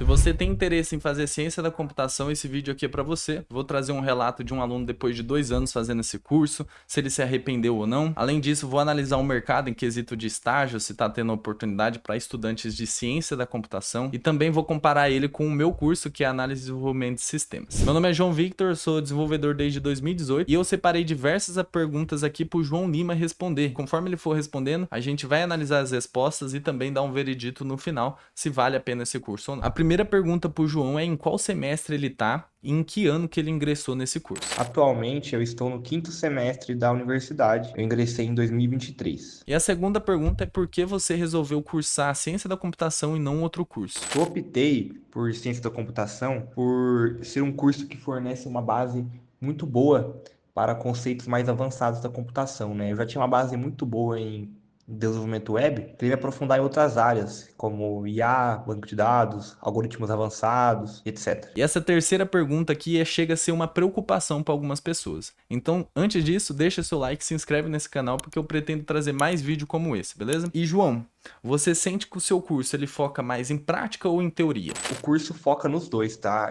Se você tem interesse em fazer ciência da computação, esse vídeo aqui é para você. Vou trazer um relato de um aluno depois de 2 anos fazendo esse curso, se ele se arrependeu ou não. Além disso, vou analisar o mercado em quesito de estágio, se está tendo oportunidade para estudantes de ciência da computação. E também vou comparar ele com o meu curso, que é Análise e Desenvolvimento de Sistemas. Meu nome é João Victor, sou desenvolvedor desde 2018 e eu separei diversas perguntas aqui para o João Lima responder. Conforme ele for respondendo, a gente vai analisar as respostas e também dar um veredito no final, se vale a pena esse curso ou não. A primeira pergunta para o João é em qual semestre ele está e em que ano que ele ingressou nesse curso. Atualmente eu estou no quinto semestre da universidade. Eu ingressei em 2023. E a segunda pergunta é por que você resolveu cursar Ciência da Computação e não outro curso? Eu optei por ciência da computação por ser um curso que fornece uma base muito boa para conceitos mais avançados da computação, né? Eu já tinha uma base muito boa em desenvolvimento web, queria me aprofundar em outras áreas, como IA, banco de dados, algoritmos avançados, etc. E essa terceira pergunta aqui chega a ser uma preocupação para algumas pessoas. Então, antes disso, deixa seu like, se inscreve nesse canal porque eu pretendo trazer mais vídeo como esse, beleza? E João, você sente que o seu curso ele foca mais em prática ou em teoria? O curso foca nos dois, tá?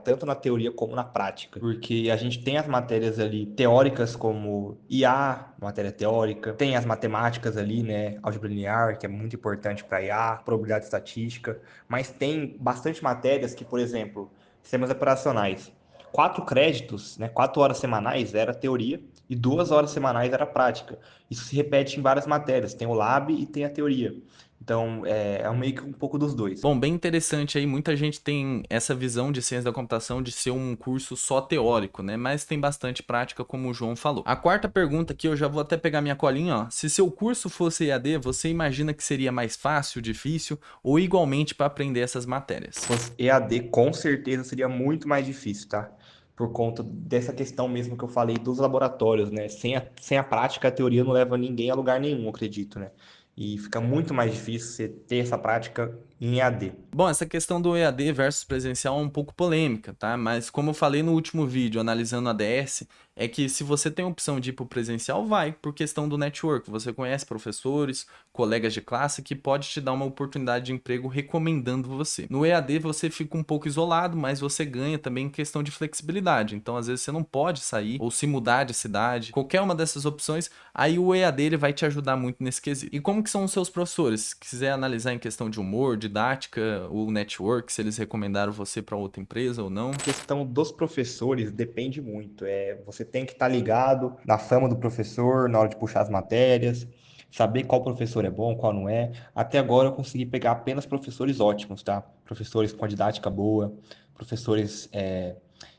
Tanto na teoria como na prática. Porque a gente tem as matérias ali teóricas, como IA, matéria teórica, tem as matemáticas ali, né? Álgebra linear, que é muito importante para IA, probabilidade estatística, mas tem bastante matérias que, por exemplo, sistemas operacionais. 4 créditos, né? 4 horas semanais era teoria e 2 horas semanais era prática. Isso se repete em várias matérias. Tem o lab e tem a teoria. Então, é meio que um pouco dos dois. Bom, bem interessante aí, muita gente tem essa visão de ciência da computação de ser um curso só teórico, né? Mas tem bastante prática, como o João falou. A quarta pergunta aqui, eu já vou até pegar minha colinha, ó. Se seu curso fosse EAD, você imagina que seria mais fácil, difícil ou igualmente para aprender essas matérias? Se fosse EAD, com certeza seria muito mais difícil, tá? Por conta dessa questão mesmo que eu falei dos laboratórios, né? Sem a prática, a teoria não leva ninguém a lugar nenhum, eu acredito, né? E fica muito mais difícil você ter essa prática em EAD. Bom, essa questão do EAD versus presencial é um pouco polêmica, tá? Mas como eu falei no último vídeo, analisando a ADS, é que se você tem a opção de ir para o presencial, vai, por questão do network. Você conhece professores, colegas de classe que pode te dar uma oportunidade de emprego recomendando você. No EAD você fica um pouco isolado, mas você ganha também em questão de flexibilidade. Então, às vezes você não pode sair ou se mudar de cidade. Qualquer uma dessas opções, aí o EAD ele vai te ajudar muito nesse quesito. E como que são os seus professores? Se quiser analisar em questão de humor, didática, o network, se eles recomendaram você para outra empresa ou não. A questão dos professores depende muito. Você tem que estar ligado na fama do professor na hora de puxar as matérias, saber qual professor é bom, qual não é. Até agora eu consegui pegar apenas professores ótimos, tá? Professores com a didática boa, professores,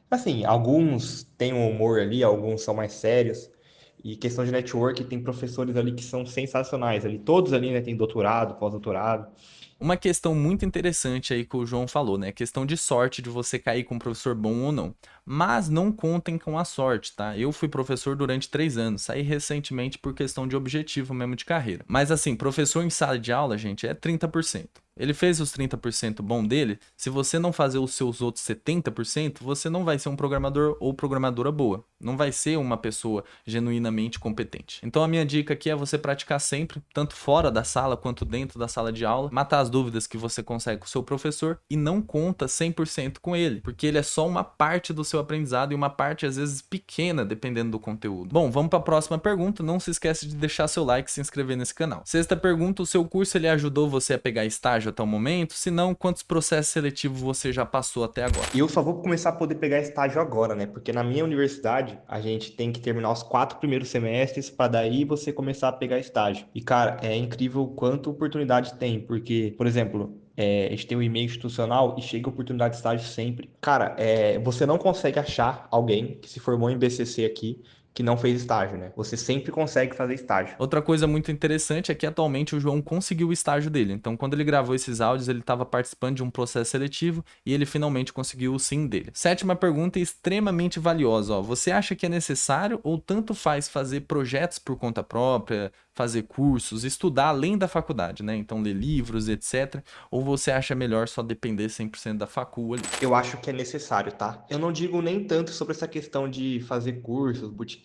assim, alguns têm um humor ali, alguns são mais sérios. E questão de network, tem professores ali que são sensacionais ali. Todos ali, né, têm doutorado, pós-doutorado. Uma questão muito interessante aí que o João falou, né? Questão de sorte de você cair com um professor bom ou não. Mas não contem com a sorte, tá? Eu fui professor durante 3 anos, saí recentemente por questão de objetivo mesmo de carreira. Mas assim, professor em sala de aula, gente, é 30%. Ele fez os 30% bom dele, se você não fazer os seus outros 70%, você não vai ser um programador ou programadora boa. Não vai ser uma pessoa genuinamente competente. Então a minha dica aqui é você praticar sempre, tanto fora da sala quanto dentro da sala de aula, matar as dúvidas que você consegue com o seu professor e não conta 100% com ele, porque ele é só uma parte do seu aprendizado e uma parte às vezes pequena, dependendo do conteúdo. Bom, vamos para a próxima pergunta. Não se esquece de deixar seu like e se inscrever nesse canal. Sexta pergunta, o seu curso ele ajudou você a pegar estágio até o momento? Se não, quantos processos seletivos você já passou até agora? E eu só vou começar a poder pegar estágio agora, né? Porque na minha universidade, a gente tem que terminar os 4 primeiros semestres para daí você começar a pegar estágio. E, cara, é incrível quanta oportunidade tem, porque, por exemplo, a gente tem o e-mail institucional e chega oportunidade de estágio sempre. Cara, você não consegue achar alguém que se formou em BCC aqui que não fez estágio, né? Você sempre consegue fazer estágio. Outra coisa muito interessante é que atualmente o João conseguiu o estágio dele. Então, quando ele gravou esses áudios, ele estava participando de um processo seletivo e ele finalmente conseguiu o sim dele. Sétima pergunta extremamente valiosa, ó. Você acha que é necessário ou tanto faz fazer projetos por conta própria, fazer cursos, estudar além da faculdade, né? Então, ler livros, etc. Ou você acha melhor só depender 100% da facul ali? Eu acho que é necessário, tá? Eu não digo nem tanto sobre essa questão de fazer cursos, bootcamp.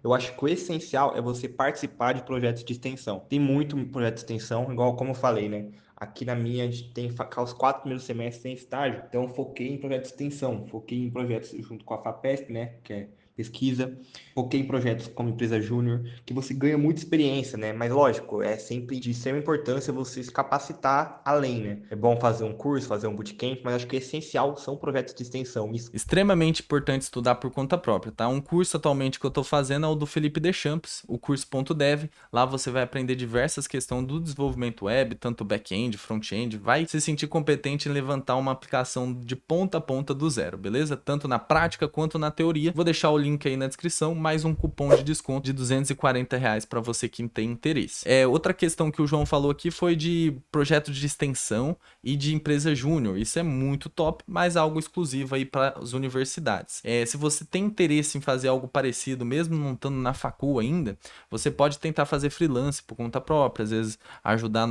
Eu acho que o essencial é você participar de projetos de extensão. Tem muito projeto de extensão, igual como eu falei, né? Aqui na minha, a gente tem os 4 primeiros semestres sem estágio, então eu foquei em projetos de extensão, foquei em projetos junto com a FAPESP, né, que é pesquisa, foquei em projetos como empresa júnior, que você ganha muita experiência, né, mas lógico, é sempre de extrema importância você se capacitar além, né. É bom fazer um curso, fazer um bootcamp, mas acho que o essencial são projetos de extensão. Isso. Extremamente importante estudar por conta própria, tá? Um curso atualmente que eu estou fazendo é o do Felipe Deschamps, o curso .dev. Lá você vai aprender diversas questões do desenvolvimento web, tanto back-end, front-end, vai se sentir competente em levantar uma aplicação de ponta a ponta do zero, beleza? Tanto na prática quanto na teoria. Vou deixar o link aí na descrição, mais um cupom de desconto de R$ 240 para você que tem interesse. Outra questão que o João falou aqui foi de projeto de extensão e de empresa júnior. Isso é muito top, mas algo exclusivo aí para as universidades. Se você tem interesse em fazer algo parecido, mesmo não estando na facul ainda, você pode tentar fazer freelance por conta própria, às vezes ajudar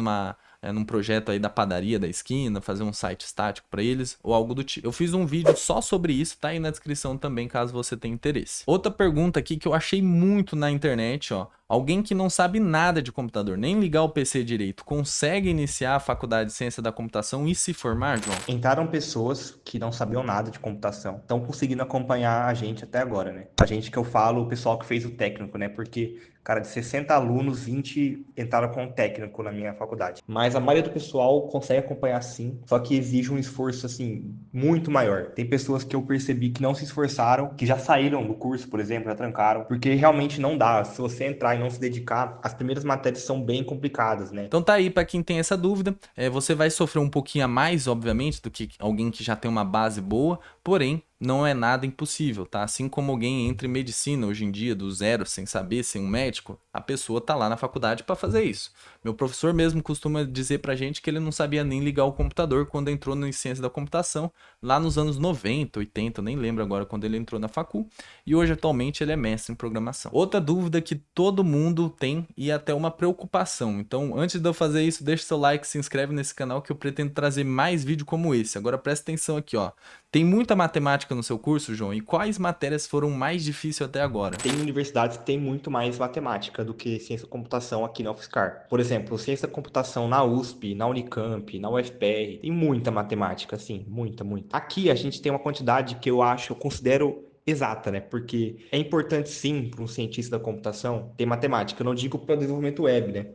num projeto aí da padaria da esquina, fazer um site estático para eles ou algo do tipo. Eu fiz um vídeo só sobre isso, tá aí na descrição também, caso você tenha interesse. Outra pergunta aqui que eu achei muito na internet, ó. Alguém que não sabe nada de computador, nem ligar o PC direito, consegue iniciar a faculdade de ciência da computação e se formar, João? Entraram pessoas que não sabiam nada de computação, estão conseguindo acompanhar a gente até agora, né? A gente que eu falo, o pessoal que fez o técnico, né? Porque, cara, de 60 alunos, 20 entraram com o técnico na minha faculdade. Mas a maioria do pessoal consegue acompanhar sim, só que exige um esforço, assim, muito maior. Tem pessoas que eu percebi que não se esforçaram, que já saíram do curso, por exemplo, já trancaram, porque realmente não dá. Se você entrar e não se dedicar, as primeiras matérias são bem complicadas, né? Então tá aí para quem tem essa dúvida. Você vai sofrer um pouquinho a mais, obviamente, do que alguém que já tem uma base boa, porém não é nada impossível, tá? Assim como alguém entra em medicina hoje em dia do zero, sem saber, sem um médico, a pessoa tá lá na faculdade para fazer isso. Meu professor mesmo costuma dizer pra gente que ele não sabia nem ligar o computador quando entrou na ciência da computação, lá nos anos 90, 80, nem lembro agora quando ele entrou na facul, e hoje atualmente ele é mestre em programação. Outra dúvida que todo mundo tem e até uma preocupação. Então, antes de eu fazer isso, deixa seu like, se inscreve nesse canal que eu pretendo trazer mais vídeo como esse. Agora presta atenção aqui, ó. Tem muita matemática no seu curso, João? E quais matérias foram mais difíceis até agora? Tem universidades que têm muito mais matemática do que ciência da computação aqui na UFSCar. Por exemplo, ciência da computação na USP, na Unicamp, na UFPR, tem muita matemática, assim, muita, muita. Aqui a gente tem uma quantidade que eu considero exata, né? Porque é importante sim para um cientista da computação ter matemática. Eu não digo para o desenvolvimento web, né?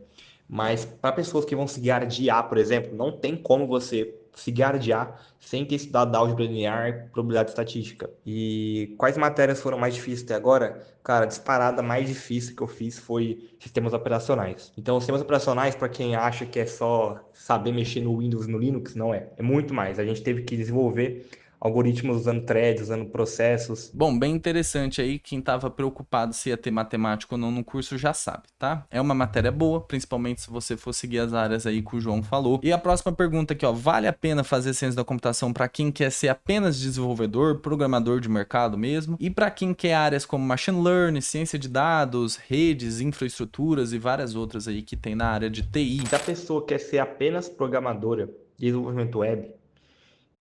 Mas para pessoas que vão seguir a área de IA, por exemplo, não tem como você seguir a área de IA sem ter estudado álgebra linear e probabilidade estatística. E quais matérias foram mais difíceis até agora? Cara, a disparada mais difícil que eu fiz foi sistemas operacionais. Então, sistemas operacionais, para quem acha que é só saber mexer no Windows e no Linux, não é. É muito mais. A gente teve que desenvolver algoritmos usando threads, usando processos. Bom, bem interessante aí, quem estava preocupado se ia ter matemática ou não no curso já sabe, tá? É uma matéria boa, principalmente se você for seguir as áreas aí que o João falou. E a próxima pergunta aqui, ó, vale a pena fazer ciência da computação para quem quer ser apenas desenvolvedor, programador de mercado mesmo? E para quem quer áreas como machine learning, ciência de dados, redes, infraestruturas e várias outras aí que tem na área de TI? Se a pessoa quer ser apenas programadora de desenvolvimento web,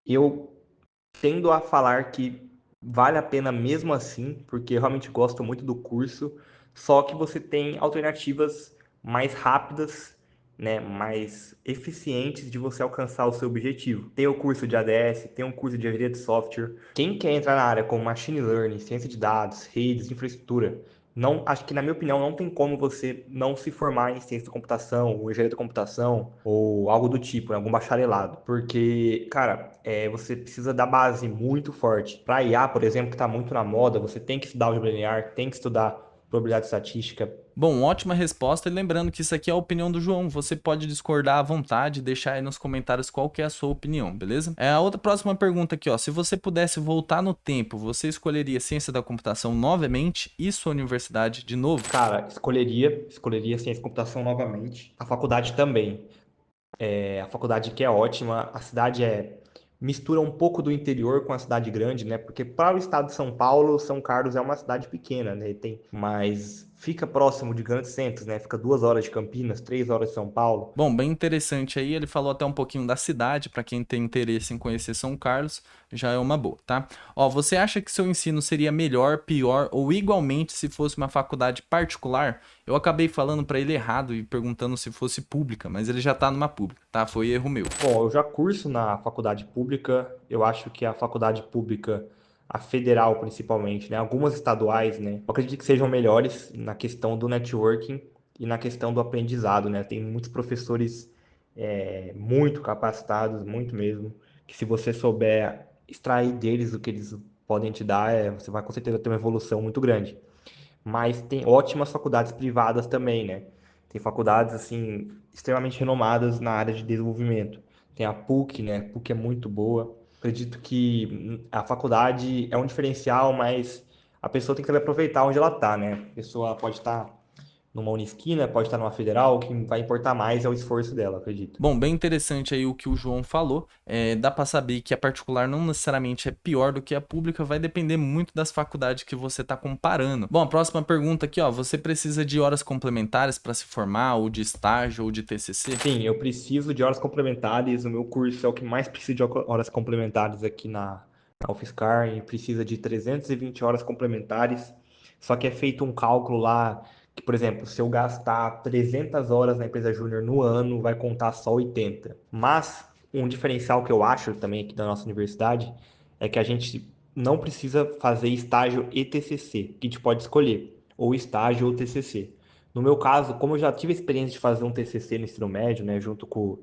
eu tendo a falar que vale a pena mesmo assim, porque eu realmente gosto muito do curso, só que você tem alternativas mais rápidas, né, mais eficientes de você alcançar o seu objetivo. Tem o curso de ADS, tem um curso de engenharia de software. Quem quer entrar na área como machine learning, ciência de dados, redes, infraestrutura, não, acho que na minha opinião não tem como você não se formar em ciência da computação, ou engenharia da computação, ou algo do tipo, algum bacharelado. Porque, cara, você precisa da base muito forte. Para IA, por exemplo, que está muito na moda, você tem que estudar álgebra linear, tem que estudar probabilidade estatística. Bom, ótima resposta e lembrando que isso aqui é a opinião do João, você pode discordar à vontade, deixar aí nos comentários qual que é a sua opinião, beleza? A outra próxima pergunta aqui, ó, se você pudesse voltar no tempo, você escolheria ciência da computação novamente e sua universidade de novo? Cara, escolheria ciência da computação novamente. A faculdade também. A faculdade que é ótima, a cidade mistura um pouco do interior com a cidade grande, né? Porque para o estado de São Paulo, São Carlos é uma cidade pequena, né? Mas fica próximo de grandes centros, né? Fica 2 horas de Campinas, 3 horas de São Paulo. Bom, bem interessante aí. Ele falou até um pouquinho da cidade, para quem tem interesse em conhecer São Carlos, já é uma boa, tá? Ó, você acha que seu ensino seria melhor, pior ou igualmente se fosse uma faculdade particular? Eu acabei falando para ele errado e perguntando se fosse pública, mas ele já tá numa pública, tá? Foi erro meu. Bom, eu já curso na faculdade pública. Eu acho que a faculdade pública, a federal principalmente, né? Algumas estaduais, né? Eu acredito que sejam melhores na questão do networking e na questão do aprendizado, né? Tem muitos professores muito capacitados, muito mesmo, que se você souber extrair deles o que eles podem te dar, você vai com certeza ter uma evolução muito grande. Mas tem ótimas faculdades privadas também, né? Tem faculdades, assim, extremamente renomadas na área de desenvolvimento. Tem a PUC, né? A PUC é muito boa. Acredito que a faculdade é um diferencial, mas a pessoa tem que saber aproveitar onde ela está, né? A pessoa pode estar numa Unisquina, pode estar numa federal, o que vai importar mais é o esforço dela, acredito. Bom, bem interessante aí o que o João falou. Dá para saber que a particular não necessariamente é pior do que a pública, vai depender muito das faculdades que você está comparando. Bom, a próxima pergunta aqui, ó, você precisa de horas complementares para se formar, ou de estágio, ou de TCC? Sim, eu preciso de horas complementares. O meu curso é o que mais precisa de horas complementares aqui na UFSCar, e precisa de 320 horas complementares. Só que é feito um cálculo lá que, por exemplo, se eu gastar 300 horas na empresa júnior no ano, vai contar só 80. Mas um diferencial que eu acho também aqui da nossa universidade é que a gente não precisa fazer estágio e TCC, que a gente pode escolher, ou estágio ou TCC. No meu caso, como eu já tive a experiência de fazer um TCC no ensino médio, né, junto com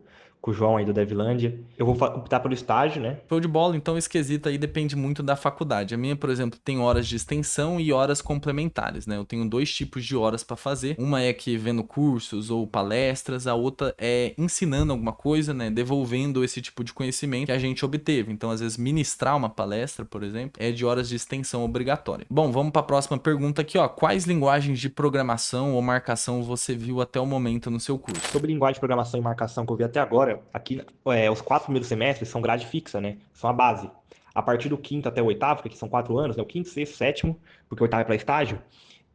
o João aí do Devlândia, eu vou optar pelo estágio, né? Show de bola, então esse quesito aí depende muito da faculdade. A minha, por exemplo, tem horas de extensão e horas complementares, né? Eu tenho dois tipos de horas para fazer. Uma é que vendo cursos ou palestras, a outra é ensinando alguma coisa, né? Devolvendo esse tipo de conhecimento que a gente obteve. Então, às vezes, ministrar uma palestra, por exemplo, é de horas de extensão obrigatória. Bom, vamos para a próxima pergunta aqui, ó. Quais linguagens de programação ou marcação você viu até o momento no seu curso? Sobre linguagem de programação e marcação que eu vi até agora, aqui os 4 primeiros semestres são grade fixa, né? São a base. A partir do quinto até o oitavo, que aqui são 4 anos, né? O quinto, sexto, sétimo, porque o oitavo é para estágio,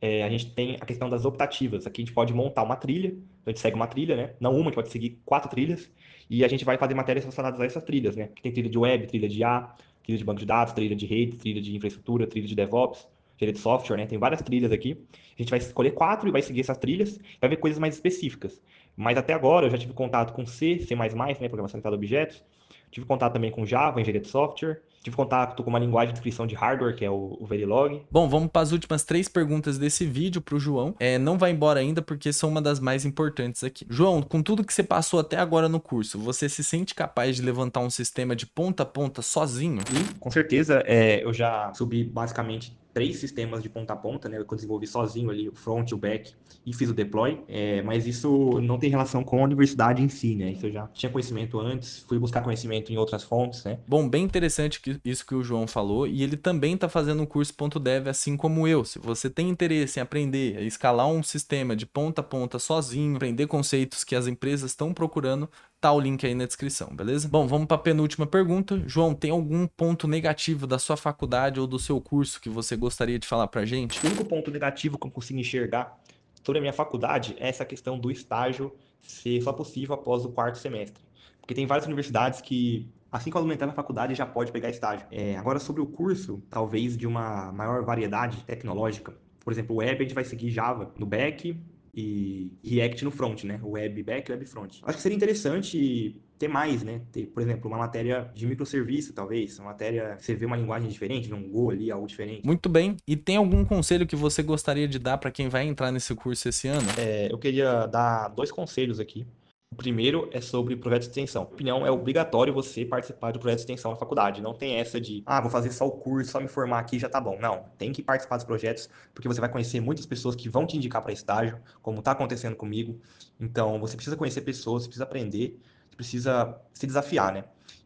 a gente tem a questão das optativas. Aqui a gente pode montar uma trilha, então a gente segue uma trilha, né? Não uma, a gente pode seguir 4 trilhas, e a gente vai fazer matérias relacionadas a essas trilhas, né? Tem trilha de web, trilha de IA, trilha de banco de dados, trilha de rede, trilha de infraestrutura, trilha de DevOps, trilha de software, né? Tem várias trilhas aqui. A gente vai escolher 4 e vai seguir essas trilhas, vai ver coisas mais específicas. Mas até agora eu já tive contato com C, C++, né? Programação orientada a objetos. Tive contato também com Java, engenharia de software. Tive contato com uma linguagem de descrição de hardware, que é o Verilog. Bom, vamos para as últimas 3 perguntas desse vídeo para o João. Não vai embora ainda porque são uma das mais importantes aqui. João, com tudo que você passou até agora no curso, você se sente capaz de levantar um sistema de ponta a ponta sozinho? E, com certeza, eu já subi basicamente 3 sistemas de ponta a ponta, né? Eu desenvolvi sozinho ali o front, o back e fiz o deploy. Mas isso não tem relação com a universidade em si, né? Isso eu já tinha conhecimento antes, fui buscar conhecimento em outras fontes, né? Bom, bem interessante isso que o João falou, e ele também está fazendo um curso .dev assim como eu. Se você tem interesse em aprender a escalar um sistema de ponta a ponta sozinho, aprender conceitos que as empresas estão procurando, tá o link aí na descrição, beleza? Bom, vamos para a penúltima pergunta. João, tem algum ponto negativo da sua faculdade ou do seu curso que você gostaria de falar pra gente? O único ponto negativo que eu consigo enxergar sobre a minha faculdade é essa questão do estágio ser só possível após o quarto semestre. Porque tem várias universidades que, assim que o aluno entrar na faculdade, já pode pegar estágio. Agora, sobre o curso, talvez de uma maior variedade tecnológica. Por exemplo, o web a gente vai seguir Java no back e React no front, né? O web back e web front. Acho que seria interessante ter mais, né? Ter, por exemplo, uma matéria de microserviço, talvez. Uma matéria que você vê uma linguagem diferente, um Go ali, algo diferente. Muito bem. E tem algum conselho que você gostaria de dar para quem vai entrar nesse curso esse ano? Eu queria dar 2 conselhos aqui. O primeiro é sobre projeto de extensão. Na minha opinião, é obrigatório você participar do projeto de extensão na faculdade. Não tem essa de, vou fazer só o curso, só me formar aqui e já tá bom. Não, tem que participar dos projetos, porque você vai conhecer muitas pessoas que vão te indicar para estágio, como está acontecendo comigo. Então, você precisa conhecer pessoas, você precisa aprender, você precisa se desafiar, né?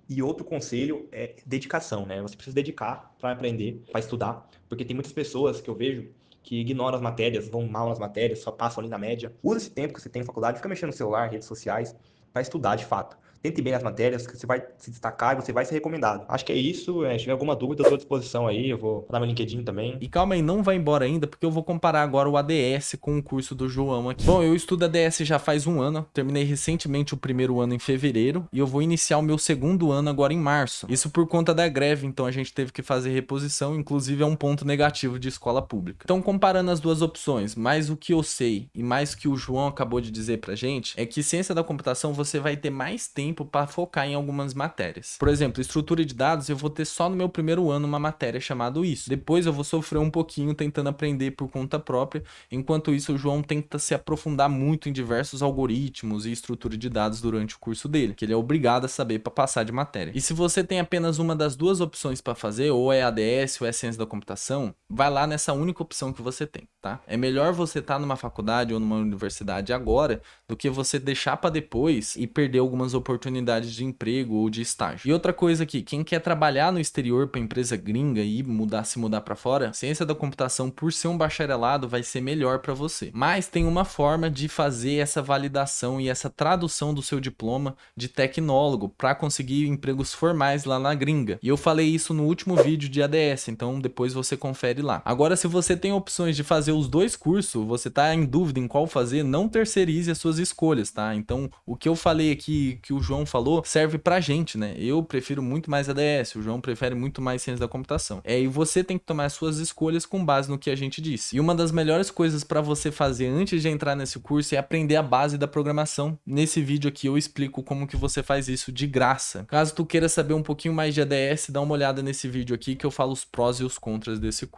E outro conselho é dedicação, né? Você precisa dedicar para aprender, para estudar, porque tem muitas pessoas que eu vejo que ignoram as matérias, vão mal nas matérias, só passam ali na média. Usa esse tempo que você tem na faculdade, fica mexendo no celular, redes sociais, para estudar de fato. tente bem nas matérias, que você vai se destacar e você vai ser recomendado. Acho que é isso. Se tiver alguma dúvida, eu estou à disposição aí. Eu vou dar meu LinkedIn também. E calma aí, não vai embora ainda, porque eu vou comparar agora o ADS com o curso do João aqui. Bom, eu estudo ADS já faz um ano, terminei recentemente o primeiro ano em fevereiro, e eu vou iniciar o meu segundo ano agora em março. Isso por conta da greve, então a gente teve que fazer reposição, inclusive é um ponto negativo de escola pública. Então, comparando as duas opções, mais o que eu sei e mais o que o João acabou de dizer pra gente, é que ciência da computação você vai ter mais tempo para focar em algumas matérias. Por exemplo, estrutura de dados, eu vou ter só no meu primeiro ano uma matéria chamada isso. Depois eu vou sofrer um pouquinho tentando aprender por conta própria. Enquanto isso, o João tenta se aprofundar muito em diversos algoritmos e estrutura de dados durante o curso dele, que ele é obrigado a saber para passar de matéria. E se você tem apenas uma das duas opções para fazer, ou é ADS ou é ciência da computação, vai lá nessa única opção que você tem, tá? É melhor você estar numa faculdade ou numa universidade agora do que você deixar para depois e perder algumas oportunidades de emprego ou de estágio. E outra coisa aqui, quem quer trabalhar no exterior para empresa gringa e se mudar para fora, ciência da computação, por ser um bacharelado, vai ser melhor para você. Mas tem uma forma de fazer essa validação e essa tradução do seu diploma de tecnólogo para conseguir empregos formais lá na gringa. E eu falei isso no último vídeo de ADS, então depois você confere lá. Agora, se você tem opções de fazer os dois cursos, você tá em dúvida em qual fazer, não terceirize as suas escolhas, tá? Então, o que eu falei aqui, que o João falou, serve pra gente, né? Eu prefiro muito mais ADS, o João prefere muito mais ciência da computação. E você tem que tomar as suas escolhas com base no que a gente disse. E uma das melhores coisas para você fazer antes de entrar nesse curso é aprender a base da programação. Nesse vídeo aqui eu explico como que você faz isso de graça. Caso tu queira saber um pouquinho mais de ADS, dá uma olhada nesse vídeo aqui que eu falo os prós e os contras desse curso.